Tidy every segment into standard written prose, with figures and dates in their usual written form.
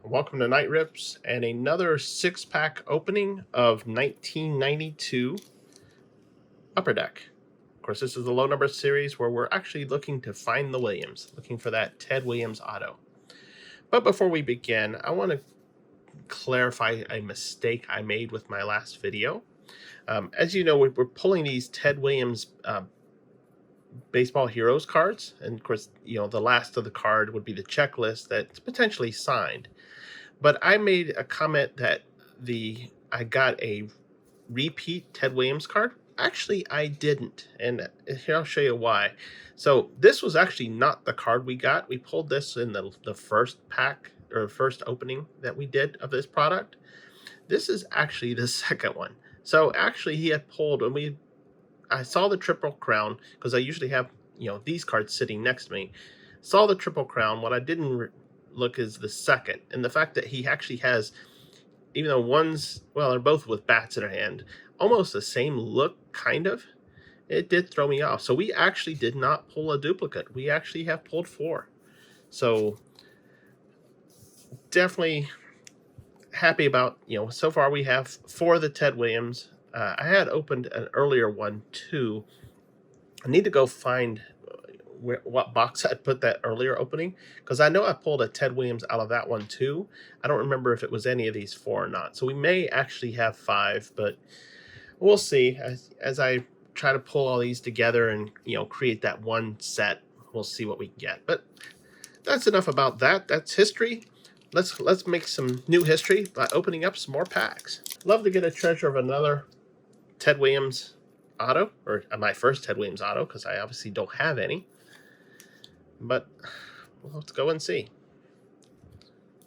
Welcome to Night Rips and another six-pack opening of 1992 Upper Deck. Of course, this is the low number series where we're actually looking to find the Williams, looking for that Ted Williams auto. But before we begin, I want to clarify a mistake I made with my last video. As you know, we're pulling these Ted Williams Baseball Heroes cards, and of course, the last of the card would be the checklist that's potentially signed. But I made a comment that I got a repeat Ted Williams card. Actually, I didn't, and here I'll show you why. So this was actually not the card we got. We pulled this in the first pack or first opening that we did of this product. This is actually the second one. So actually, he had pulled when I saw the Triple Crown, because I usually have these cards sitting next to me. Saw the Triple Crown. What I didn't look is the second, and the fact that he actually has, even though they're both with bats in their hand, almost the same look, kind of. It did throw me off. So we actually did not pull a duplicate. We actually have pulled 4. So definitely happy about, so far we have 4 of the Ted Williams. I had opened an earlier one too. I need to go find what box I put that earlier opening, because I know I pulled a Ted Williams out of that one too. I don't remember if it was any of these 4 or not. So we may actually have 5, but we'll see as I try to pull all these together and create that one set. We'll see what we get. But that's enough about that. That's history. Let's make some new history by opening up some more packs. Love to get a treasure of another Ted Williams auto, or my first Ted Williams auto, because I obviously don't have any. But let's go and see.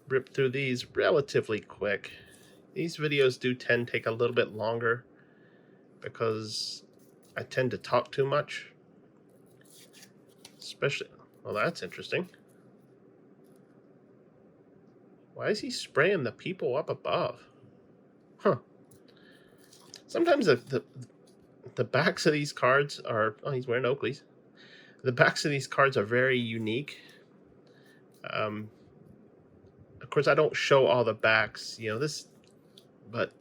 Rip through these relatively quick. These videos do tend to take a little bit longer because I tend to talk too much. Especially, well, that's interesting. Why is he spraying the people up above? Huh. Sometimes the backs of these cards are, oh, he's wearing Oakleys. The backs of these cards are very unique. Of course, I don't show all the backs, but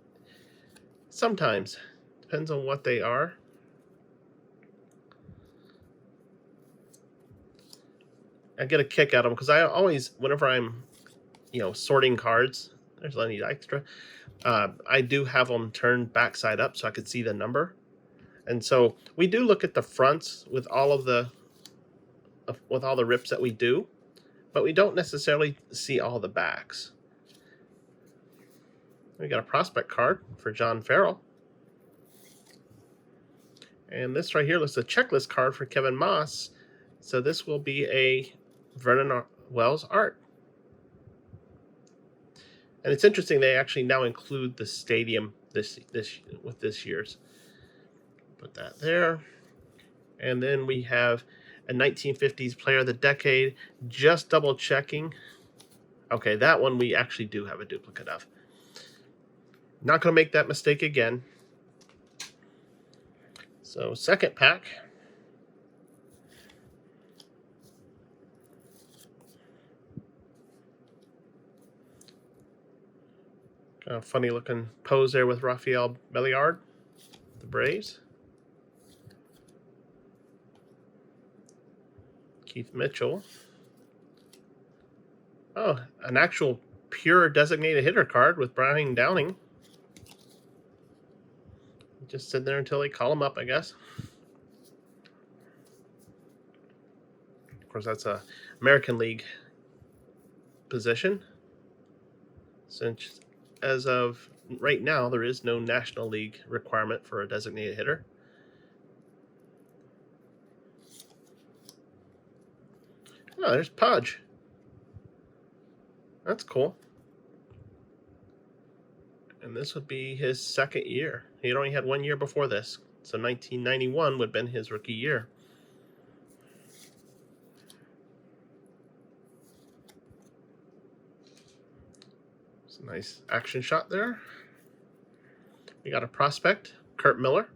sometimes depends on what they are. I get a kick out of them because I always, whenever I'm, sorting cards, there's Lenny Dykstra. I do have them turned backside up so I could see the number, and so we do look at the fronts with all the rips that we do, but we don't necessarily see all the backs. We got a prospect card for John Farrell. And this right here looks a checklist card for Kevin Moss. So this will be a Vernon Wells art. And it's interesting, they actually now include the stadium this year's. Put that there. And then we have a 1950s Player of the Decade. Just double checking. Okay, that one we actually do have a duplicate of. Not going to make that mistake again. So, second pack. Kind of funny looking pose there with Rafael Belliard, the Braves. Keith Mitchell. Oh, an actual pure designated hitter card with Brian Downing. Just sit there until they call him up, I guess. Of course, that's a American League position. Since as of right now, there is no National League requirement for a designated hitter. Oh, there's Pudge. That's cool. And this would be his second year. He only had 1 year before this. So 1991 would have been his rookie year. It's a nice action shot there. We got a prospect, Kurt Miller,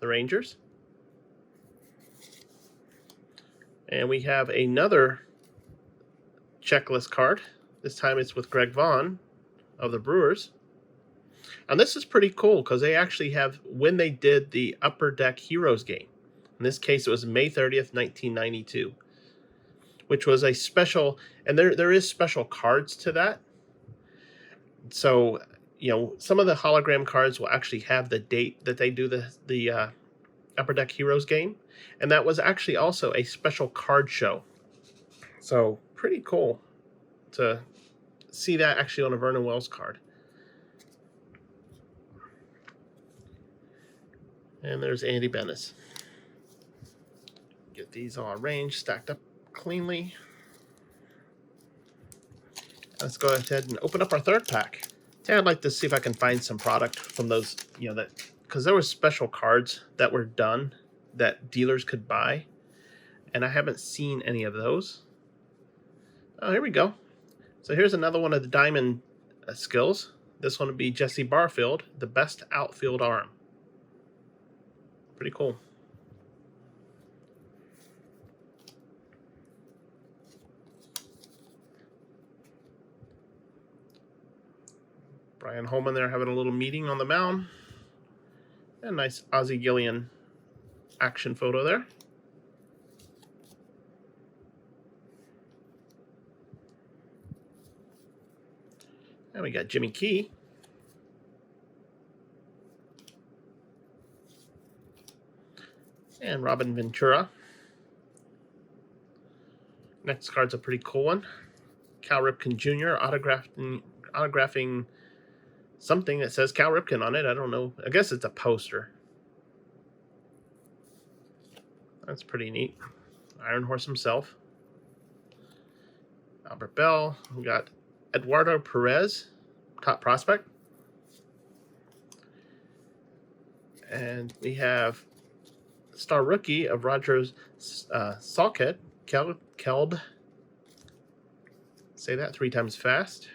the Rangers. And we have another checklist card. This time it's with Greg Vaughn of the Brewers. And this is pretty cool because they actually have when they did the Upper Deck Heroes game. In this case, it was May 30th, 1992, which was a special, and there is special cards to that. So, some of the hologram cards will actually have the date that they do the Upper Deck Heroes game, and that was actually also a special card show. So, pretty cool to see that actually on a Vernon Wells card. And there's Andy Benes. Get these all arranged, stacked up cleanly. Let's go ahead and open up our third pack. I'd like to see if I can find some product from those, that, because there were special cards that were done that dealers could buy, and I haven't seen any of those. Oh, here we go. So here's another one of the Diamond skills. This one would be Jesse Barfield, the best outfield arm. Pretty cool. Brian Holman there having a little meeting on the mound. And a nice Ozzie Gillian action photo there. And we got Jimmy Key. And Robin Ventura. Next card's a pretty cool one. Cal Ripken Jr. autographing something that says Cal Ripken on it. I don't know. I guess it's a poster. That's pretty neat. Iron Horse himself. Albert Bell. We got Eduardo Perez, top prospect. And we have star rookie of Rogers Salkett, Keld. Say that 3 times fast.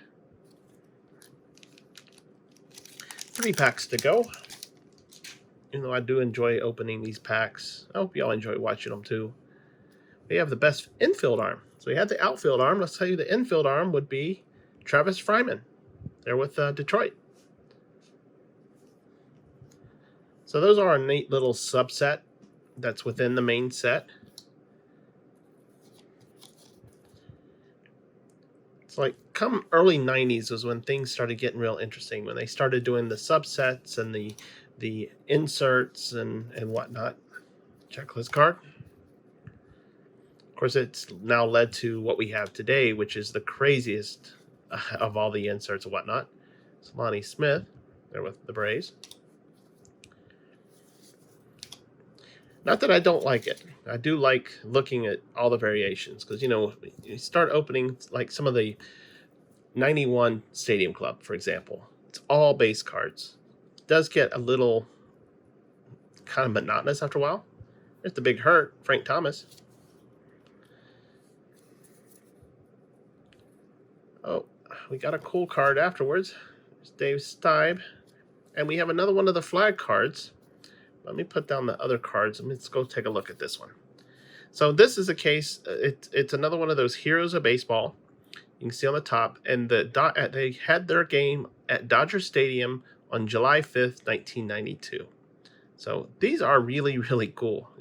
3 packs to go. Even though I do enjoy opening these packs, I hope y'all enjoy watching them too. We have the best infield arm. So we had the outfield arm. Let's tell you the infield arm would be Travis Fryman. They're with Detroit. So those are a neat little subset that's within the main set. It's like come early 90s was when things started getting real interesting, when they started doing the subsets and the inserts and whatnot. Checklist card. Of course, it's now led to what we have today, which is the craziest of all the inserts and whatnot. It's Lonnie Smith. They're with the Braves. Not that I don't like it. I do like looking at all the variations because, you start opening like some of the 91 Stadium Club, for example. It's all base cards. It does get a little kind of monotonous after a while. There's the big hurt, Frank Thomas. Oh, we got a cool card afterwards. There's Dave Stieb. And we have another one of the flag cards. Let me put down the other cards. Let's go take a look at this one. So this is a case. It's another one of those Heroes of Baseball. You can see on the top. And they had their game at Dodger Stadium on July 5th, 1992. So these are really, really cool.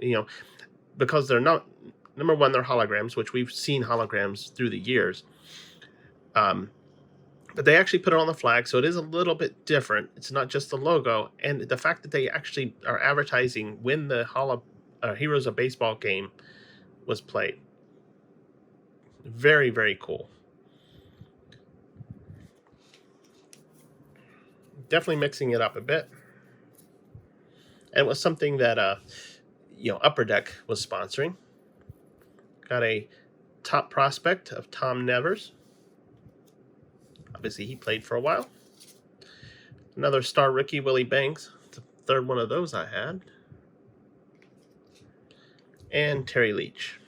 Because they're not, number one, they're holograms, which we've seen holograms through the years. But they actually put it on the flag, so it is a little bit different. It's not just the logo. And the fact that they actually are advertising when the Heroes of Baseball game was played. Very, very cool. Definitely mixing it up a bit. And it was something that, Upper Deck was sponsoring. Got a top prospect of Tom Nevers. Obviously, he played for a while. Another star rookie, Willie Banks. It's the third one of those I had. And Terry Leach.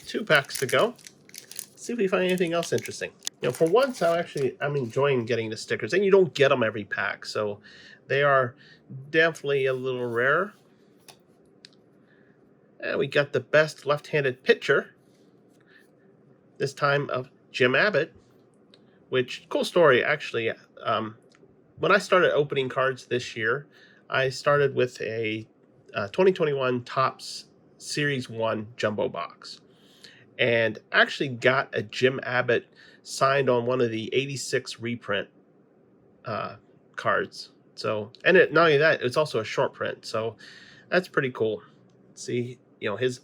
2 packs to go. Let's see if we find anything else interesting. For once, I'm enjoying getting the stickers. And you don't get them every pack, so they are definitely a little rare. And we got the best left-handed pitcher. This time of Jim Abbott, which, cool story, actually. When I started opening cards this year, I started with a 2021 Topps Series 1 jumbo box, and actually got a Jim Abbott signed on one of the 86 reprint cards. So, and not only that, it's also a short print. So that's pretty cool. See,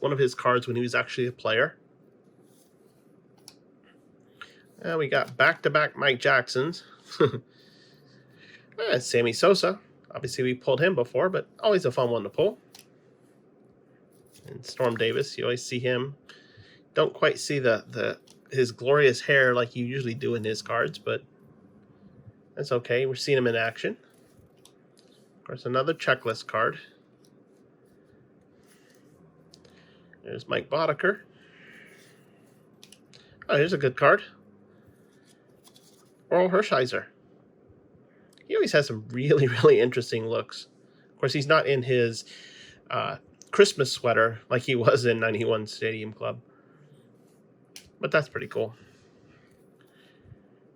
one of his cards when he was actually a player. We got back-to-back Mike Jacksons. Sammy Sosa. Obviously, we pulled him before, but always a fun one to pull. And Storm Davis, you always see him. Don't quite see his glorious hair like you usually do in his cards, but that's okay. We're seeing him in action. Of course, another checklist card. There's Mike Boddicker. Oh, here's a good card. Oral Hershiser. He always has some really, really interesting looks. Of course, he's not in his Christmas sweater like he was in 91 Stadium Club. But that's pretty cool.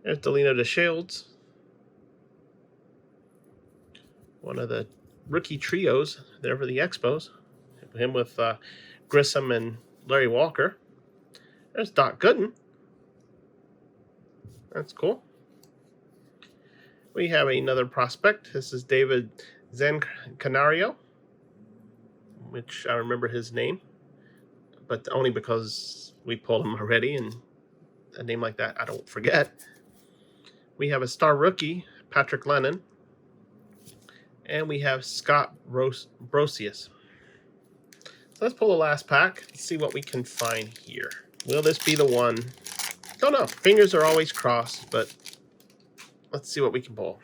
There's Delino DeShields. One of the rookie trios there for the Expos. Him with Grissom and Larry Walker. There's Doc Gooden. That's cool. We have another prospect. This is David Zancanario, which I remember his name, but only because we pulled him already, and a name like that I don't forget. We have a star rookie, Patrick Lennon, and we have Scott Brosius. So let's pull the last pack and see what we can find here. Will this be the one? Don't know. Fingers are always crossed, but let's see what we can pull.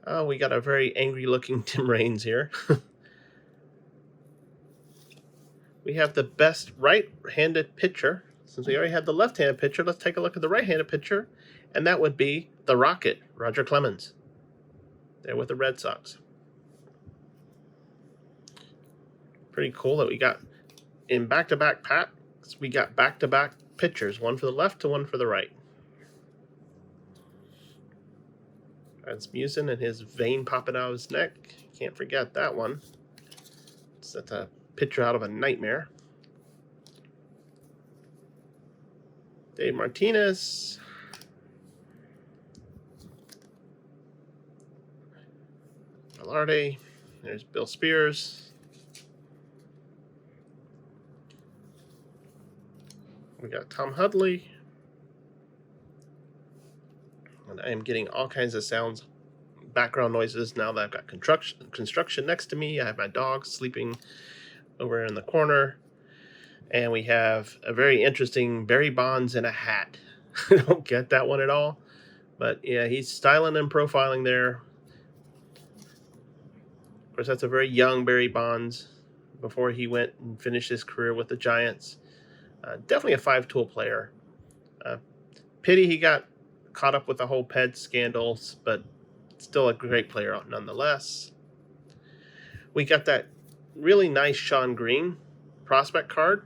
Oh, we got a very angry-looking Tim Raines here. We have the best right-handed pitcher. Since we already had the left-handed pitcher, let's take a look at the right-handed pitcher, and that would be the Rocket, Roger Clemens. There with the Red Sox. Pretty cool that we got in back-to-back packs. We got back-to-back pitchers, one for the left to one for the right. Rasmussen and his vein popping out of his neck. Can't forget that one. That's a picture out of a nightmare. Dave Martinez. Velarde. There's Bill Spears. We got Tom Hudley. And I am getting all kinds of sounds, background noises now that I've got construction next to me. I have my dog sleeping over in the corner. And we have a very interesting Barry Bonds in a hat. I don't get that one at all. But yeah, he's styling and profiling there. Of course, that's a very young Barry Bonds before he went and finished his career with the Giants. Definitely a five-tool player. Pity he got caught up with the whole PED scandals, but still a great player nonetheless. We got that really nice Sean Green prospect card.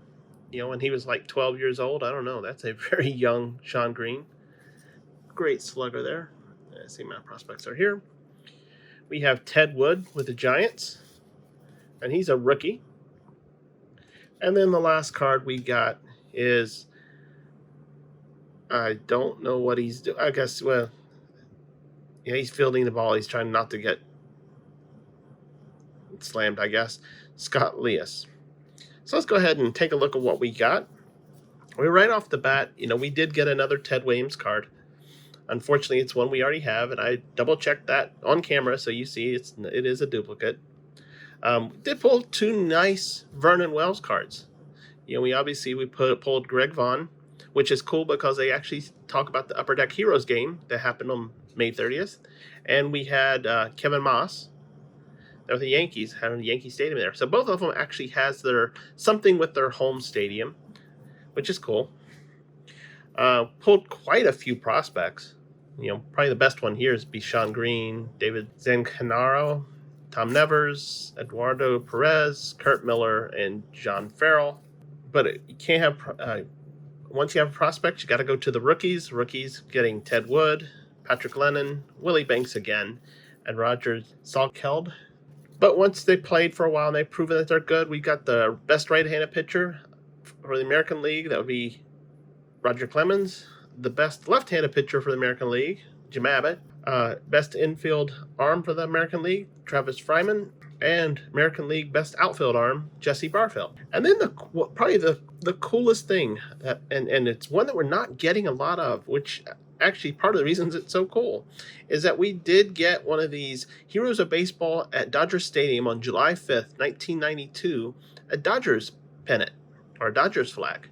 When he was like 12 years old. I don't know. That's a very young Sean Green. Great slugger there. Let's see, my prospects are here. We have Ted Wood with the Giants, and he's a rookie. And then the last card we got is, I don't know what he's doing. I guess, well, yeah, he's fielding the ball. He's trying not to get slammed, I guess. Scott Leas. So let's go ahead and take a look at what we got. Right off the bat, we did get another Ted Williams card. Unfortunately, it's one we already have, and I double-checked that on camera, so you see it is a duplicate. Did pull two nice Vernon Wells cards. We pulled Greg Vaughn, which is cool because they actually talk about the Upper Deck Heroes game that happened on May 30th. And we had Kevin Moss. They're the Yankees, having a Yankee Stadium there. So both of them actually has something with their home stadium, which is cool. Pulled quite a few prospects. Probably the best one here is Sean Green, David Zancanaro, Tom Nevers, Eduardo Perez, Kurt Miller, and John Farrell. But you can't have Once you have prospects, you got to go to the rookies. Rookies getting Ted Wood, Patrick Lennon, Willie Banks again, and Roger Salkeld. But once they played for a while and they've proven that they're good, we got the best right-handed pitcher for the American League. That would be Roger Clemens. The best left-handed pitcher for the American League, Jim Abbott. Best infield arm for the American League, Travis Fryman. And American League best outfield arm, Jesse Barfield. And then probably the coolest thing, and it's one that we're not getting a lot of, which actually part of the reasons it's so cool, is that we did get one of these Heroes of Baseball at Dodger Stadium on July 5th, 1992, a Dodgers pennant, or a Dodgers flag.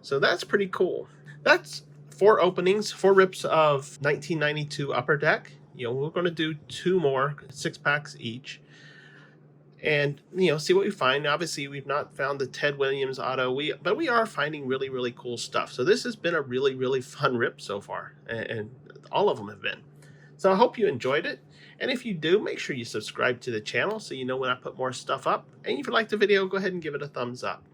So that's pretty cool. That's 4 openings, 4 rips of 1992 Upper Deck. We're going to do 2 more, 6 packs each. And, see what we find. Obviously, we've not found the Ted Williams auto, but we are finding really, really cool stuff. So this has been a really, really fun rip so far, and all of them have been. So I hope you enjoyed it. And if you do, make sure you subscribe to the channel so you know when I put more stuff up. And if you like the video, go ahead and give it a thumbs up.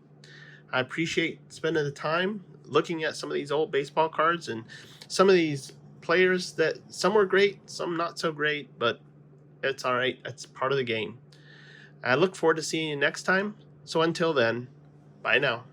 I appreciate spending the time looking at some of these old baseball cards and some of these players that some were great, some not so great, but it's all right. It's part of the game. I look forward to seeing you next time. So until then, bye now.